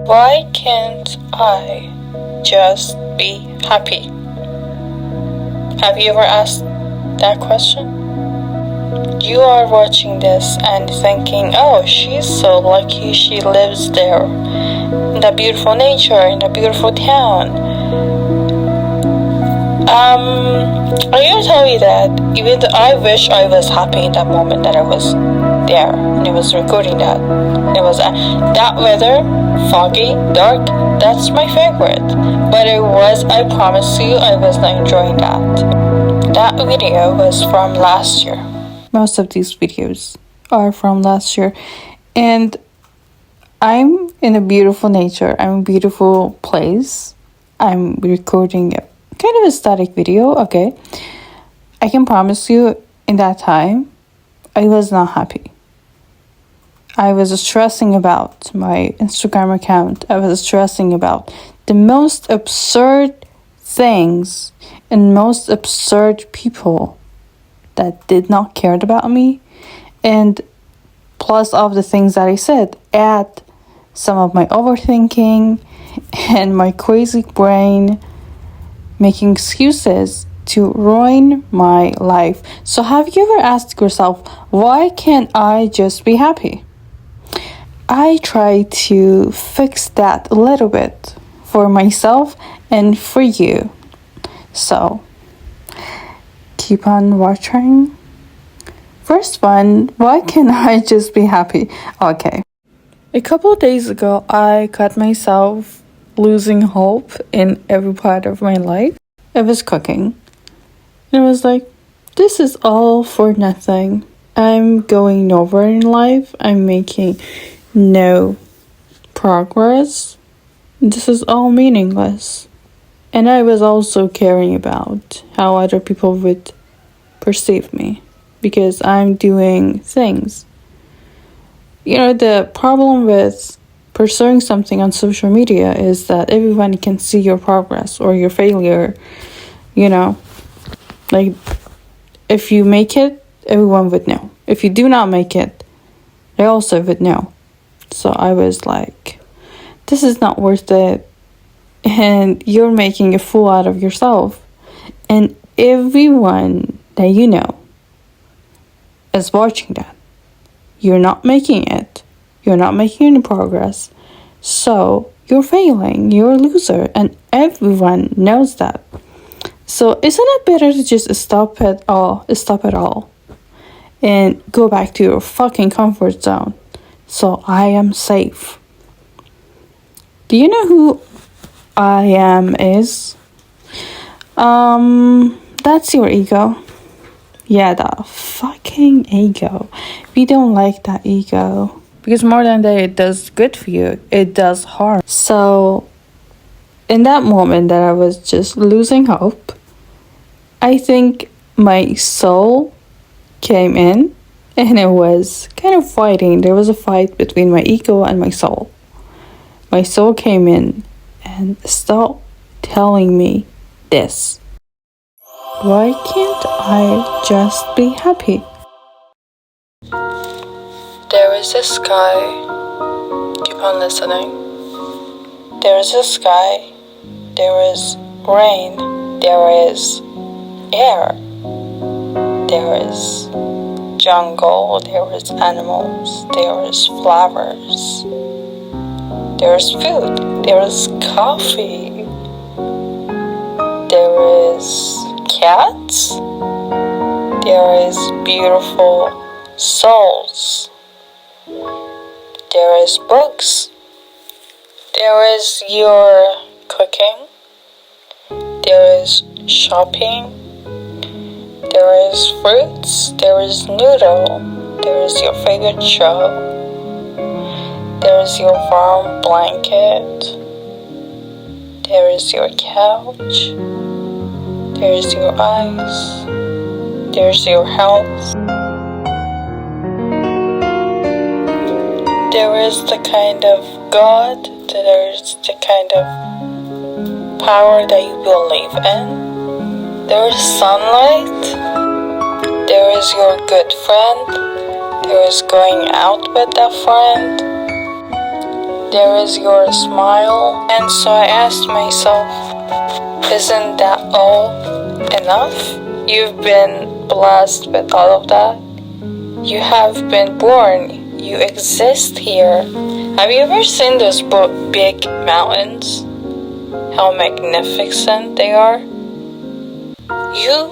Why can't I just be happy? Have you ever asked that question? You are watching this and thinking, oh, she's so lucky she lives there, in that beautiful nature, in a beautiful town. I'm gonna tell you that even though I wish I was happy in that moment that I was there and I was recording that. It was that weather, foggy, dark, that's my favorite. But I promise you, I was not enjoying that. That video was from last year. Most of these videos are from last year. And I'm in a beautiful nature. I'm in a beautiful place. I'm recording a kind of a static video, okay? I can promise you, in that time, I was not happy. I was stressing about my Instagram account. I was stressing about the most absurd things and most absurd people that did not care about me. And plus of the things that I said, add some of my overthinking and my crazy brain making excuses to ruin my life. So have you ever asked yourself, why can't I just be happy? I try to fix that a little bit for myself and for you. So keep on watching. First one, why can't I just be happy? Okay. A couple of days ago, I caught myself losing hope in every part of my life. I was cooking. And I was like, this is all for nothing. I'm going nowhere in life. I'm making no progress. This is all meaningless. And I was also caring about how other people would perceive me because I'm doing things. You know, the problem with pursuing something on social media is that everyone can see your progress or your failure. You know, like if you make it, everyone would know. If you do not make it, they also would know. So I was like, this is not worth it. And you're making a fool out of yourself. And everyone that you know is watching that. You're not making it. You're not making any progress. So you're failing. You're a loser. And everyone knows that. So isn't it better to just stop it all and go back to your fucking comfort zone? So I am safe. Do you know who I am is? That's your ego. Yeah, the fucking ego. We don't like that ego. Because more than that, it does good for you. It does harm. So, in that moment that I was just losing hope, I think my soul came in and it was kind of fighting. There was a fight between my ego and my soul. My soul came in and stopped telling me this. Why can't I just be happy? There is a sky. Keep on listening. There is a sky. There is rain. There is air. There is jungle. There is animals. There is flowers. There is food. There is coffee. There is cats. There is beautiful souls. There is books. There is your cooking. There is shopping. There is fruits. There is noodle. There is your favorite show. There is your warm blanket. There is your couch. There is your eyes. There is your health. There is the kind of God, there is the kind of power that you believe in. There is sunlight. There is your good friend. There is going out with a friend. there is your smile. And so I asked myself, isn't that all enough? You've been blessed with all of that. You have been born. You exist here. Have you ever seen those big mountains? How magnificent they are? You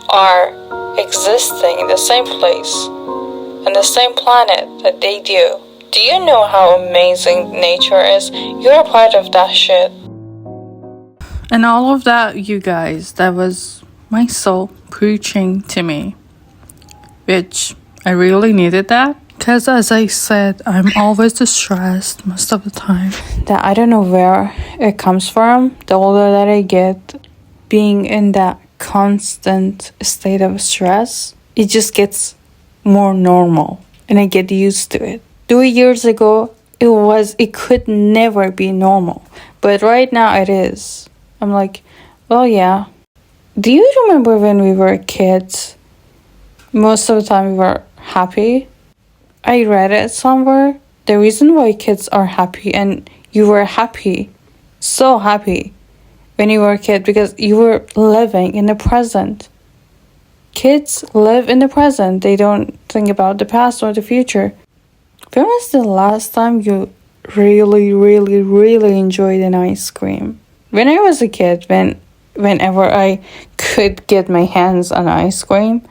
are existing in the same place, on the same planet that they do. Do you know how amazing nature is? You're a part of that shit. And all of that, you guys, that was my soul preaching to me, which I really needed that. Because as I said, I'm always stressed most of the time. That I don't know where it comes from. The older that I get, being in that constant state of stress, it just gets more normal. And I get used to it. 3 years ago, it could never be normal. But right now it is. I'm like, well, yeah. Do you remember when we were kids? Most of the time we were happy. I read it somewhere. The reason why kids are happy, and you were happy, so happy when you were a kid, because you were living in the present. Kids live in the present. They don't think about the past or the future. When was the last time you really, really, really enjoyed an ice cream? When I was a kid, whenever I could get my hands on ice cream,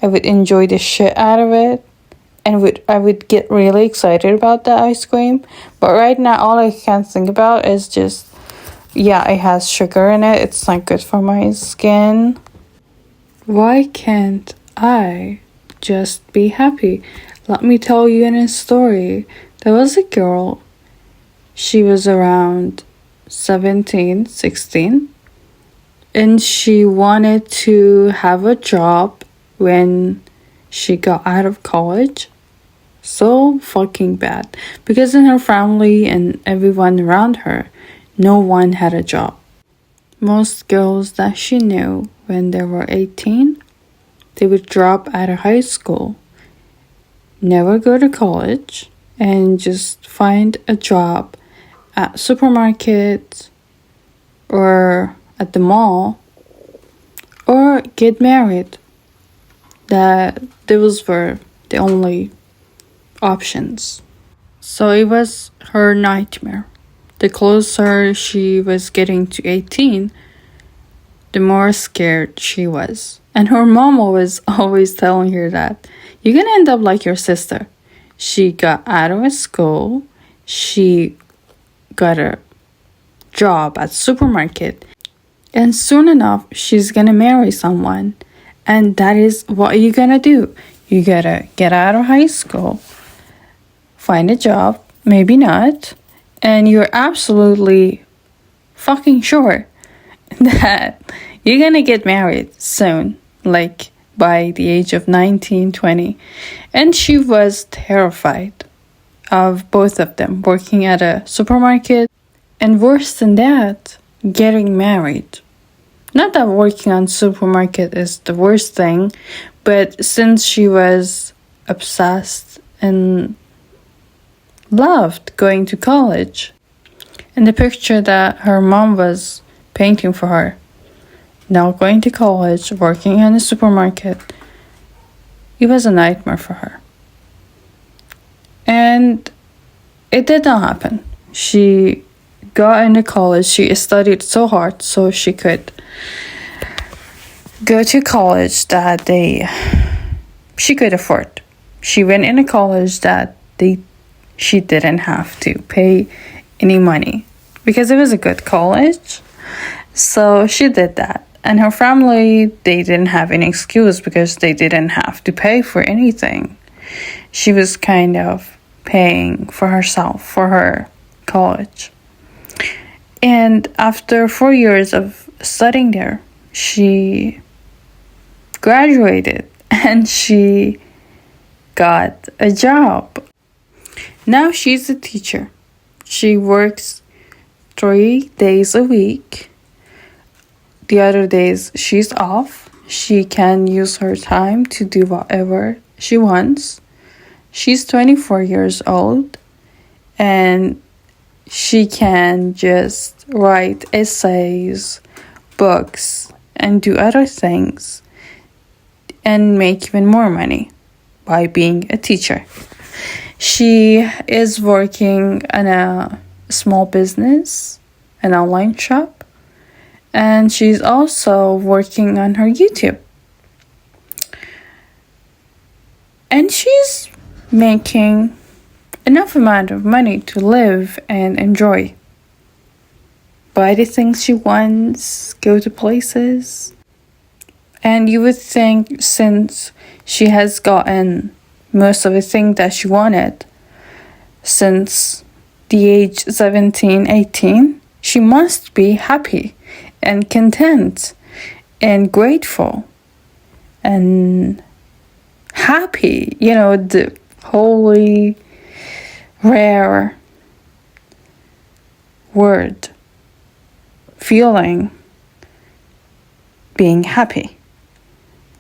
I would enjoy the shit out of it. And I would get really excited about the ice cream. But right now, all I can think about is just, yeah, it has sugar in it. It's not good for my skin. Why can't I just be happy? Let me tell you a story. There was a girl. She was around 17, 16. And she wanted to have a job when she got out of college. So fucking bad. Because in her family and everyone around her, no one had a job. Most girls that she knew when they were 18, they would drop out of high school, never go to college, and just find a job at supermarkets or at the mall, or get married. That those were the only options. So it was her nightmare. The closer she was getting to 18, the more scared she was. And her mom was always telling her that you're gonna end up like your sister. She got out of school, she got a job at supermarket, and soon enough she's gonna marry someone. And that is what you're gonna do. You gotta get out of high school, find a job, maybe not, and you're absolutely fucking sure that you're gonna get married soon, like by the age of 19, 20. And she was terrified of both of them working at a supermarket, and worse than that, getting married. Not that working on supermarket is the worst thing, but since she was obsessed and loved going to college, and the picture that her mom was painting for her, now going to college, working in a supermarket, it was a nightmare for her. And it did not happen. She got into college. She studied so hard so she could go to college that she could afford. She went in a college that she didn't have to pay any money because it was a good college. So she did that. And her family, they didn't have any excuse because they didn't have to pay for anything. She was kind of paying for herself, for her college. And after 4 years of studying there, she graduated and she got a job. Now she's a teacher. She works 3 days a week. The other days she's off. She can use her time to do whatever she wants. She's 24 years old, and she can just write essays, books, and do other things and make even more money by being a teacher. She is working in a small business, an online shop, and she's also working on her YouTube. And she's making enough amount of money to live and enjoy. Buy the things she wants, go to places. And you would think since she has gotten most of the things that she wanted since the age 17, 18, she must be happy and content and grateful and happy. You know, the holy, rare word, feeling, being happy.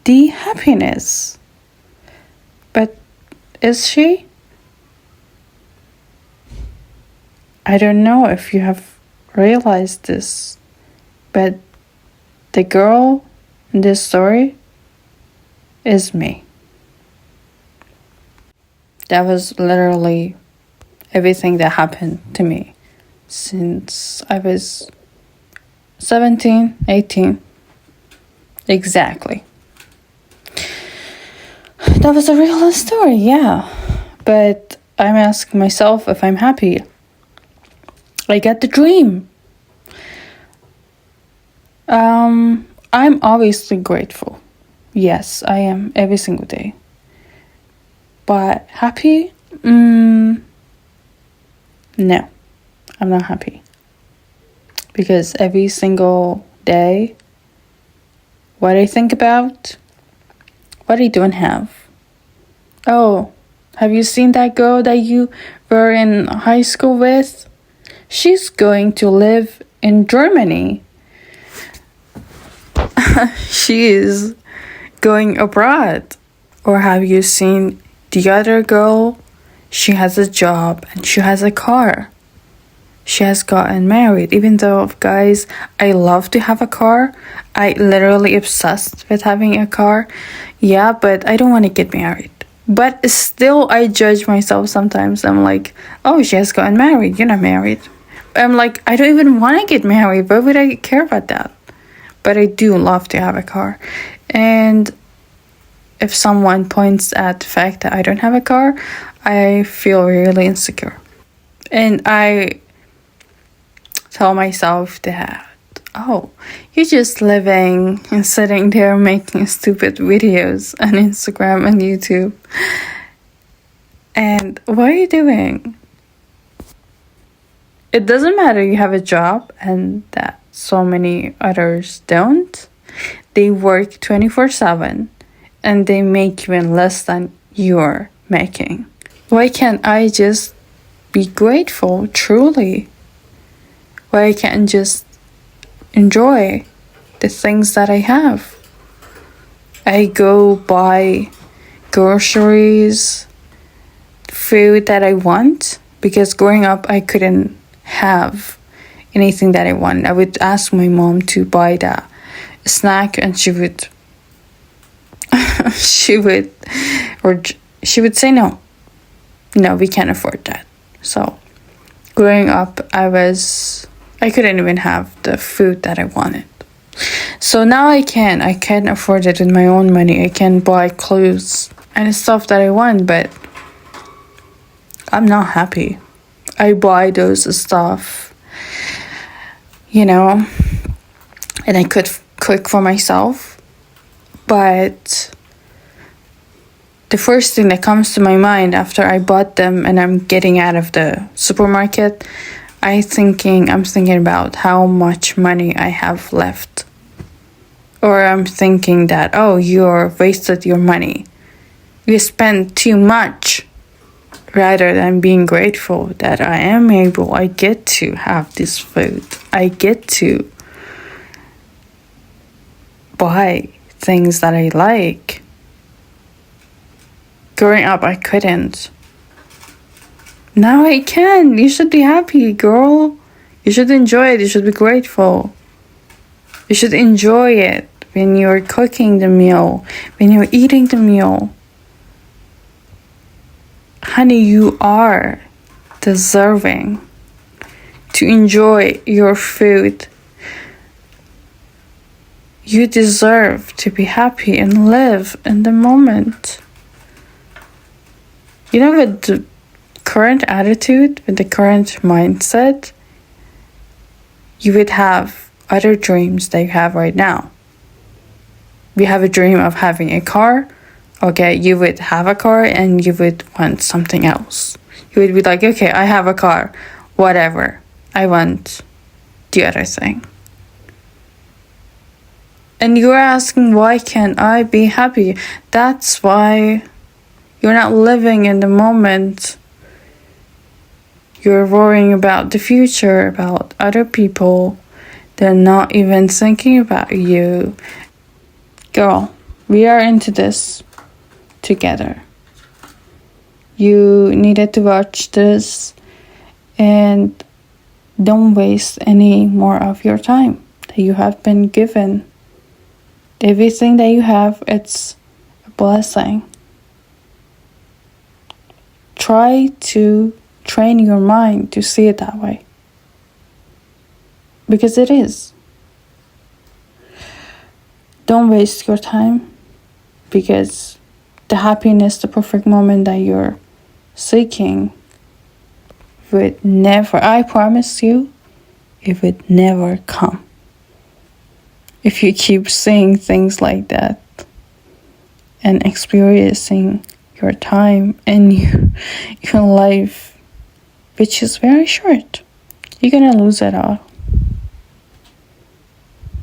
The happiness. But is she? I don't know if you have realized this, but the girl in this story is me. That was literally everything that happened to me since I was 17, 18. Exactly. That was a real story, yeah. But I'm asking myself if I'm happy. I get the dream. I'm obviously grateful. Yes, I am every single day. But happy? No, I'm not happy. Because every single day, what I think about, what I don't have. Oh, have you seen that girl that you were in high school with? She's going to live in Germany. She is going abroad. Or have you seen the other girl? She has a job and she has a car. She has gotten married. Even though, guys, I love to have a car. I literally obsessed with having a car. Yeah, but I don't want to get married. But still, I judge myself sometimes. I'm like, oh, she has gotten married. You're not married. I'm like, I don't even want to get married. Why would I care about that? But I do love to have a car. And if someone points at the fact that I don't have a car, I feel really insecure. And I tell myself that, oh, you're just living and sitting there making stupid videos on Instagram and YouTube. And what are you doing? It doesn't matter you have a job and that so many others don't. They work 24/7 and they make even less than you're making. Why can't I just be grateful, truly? Why I can't just enjoy the things that I have? I go buy groceries, food that I want, because growing up I couldn't have anything that I want. I would ask my mom to buy that snack and she would she would say no, we can't afford that. So growing up I couldn't even have the food that I wanted. So now I can afford it with my own money. I can buy clothes and stuff that I want, but I'm not happy. I buy those stuff, and I could cook for myself, but the first thing that comes to my mind after I bought them and I'm getting out of the supermarket, I'm thinking about how much money I have left. Or I'm thinking that, oh, you're wasted your money. You spent too much. Rather than being grateful that I get to have this food. I get to buy things that I like. Growing up, I couldn't. Now I can. You should be happy, girl. You should enjoy it. You should be grateful. You should enjoy it when you're cooking the meal, when you're eating the meal. Honey, you are deserving to enjoy your food. You deserve to be happy and live in the moment. You know, with the current attitude, with the current mindset, you would have other dreams that you have right now. You have a dream of having a car. Okay, you would have a car and you would want something else. You would be like, okay, I have a car, whatever. I want the other thing. And you're asking, why can't I be happy? That's why you're not living in the moment. You're worrying about the future, about other people. They're not even thinking about you. Girl, we are into this together. You needed to watch this and don't waste any more of your time that you have been given. Everything that you have, it's a blessing. Try to train your mind to see it that way. Because it is. Don't waste your time, because the happiness, the perfect moment that you're seeking would never, I promise you, it would never come. If you keep saying things like that and experiencing your time and your life, which is very short, you're gonna lose it all.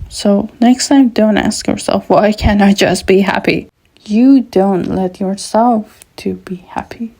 So next time, don't ask yourself, why can't I just be happy? You don't let yourself to be happy.